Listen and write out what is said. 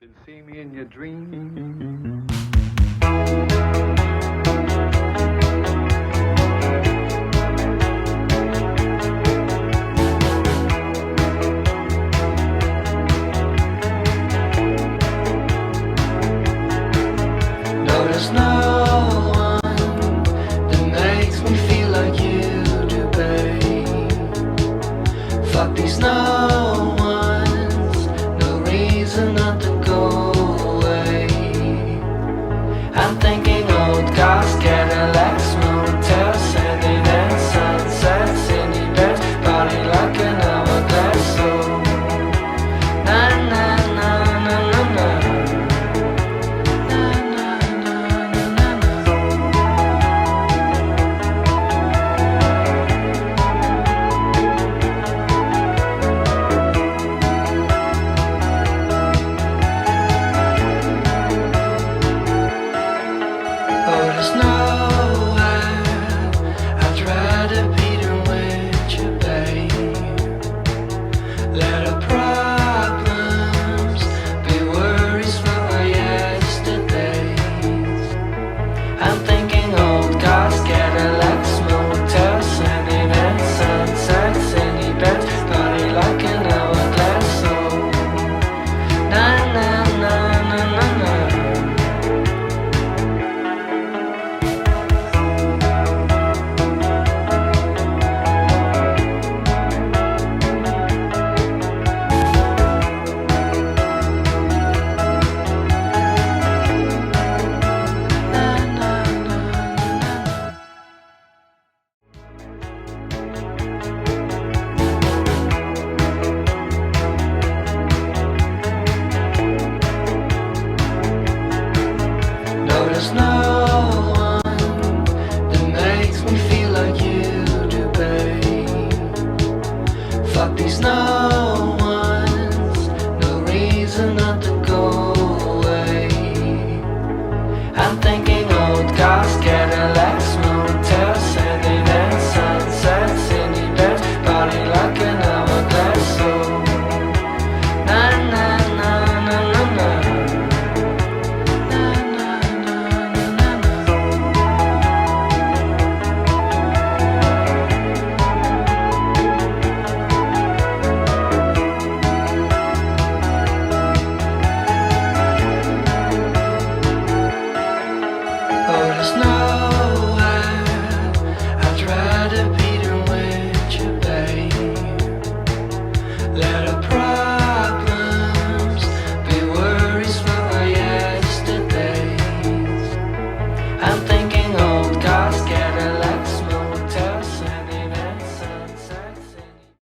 Been seeing me in your dreams. There's no one that makes me feel like you do, babe. Fuck these no ones, no reason not to go away. I'm thinking old cars, Cadillacs, motels, sandy dance, sunsets, indie beds, party like an hourglass. So na na na na na na. There's nowhere I'd rather be than with you, babe. Let our problems be worries for our yesterdays. I'm thinking old cars, Cadillacs, motels, sandy events, sunsets, indie beds, party like an hourglass. So na na na na na na. There's no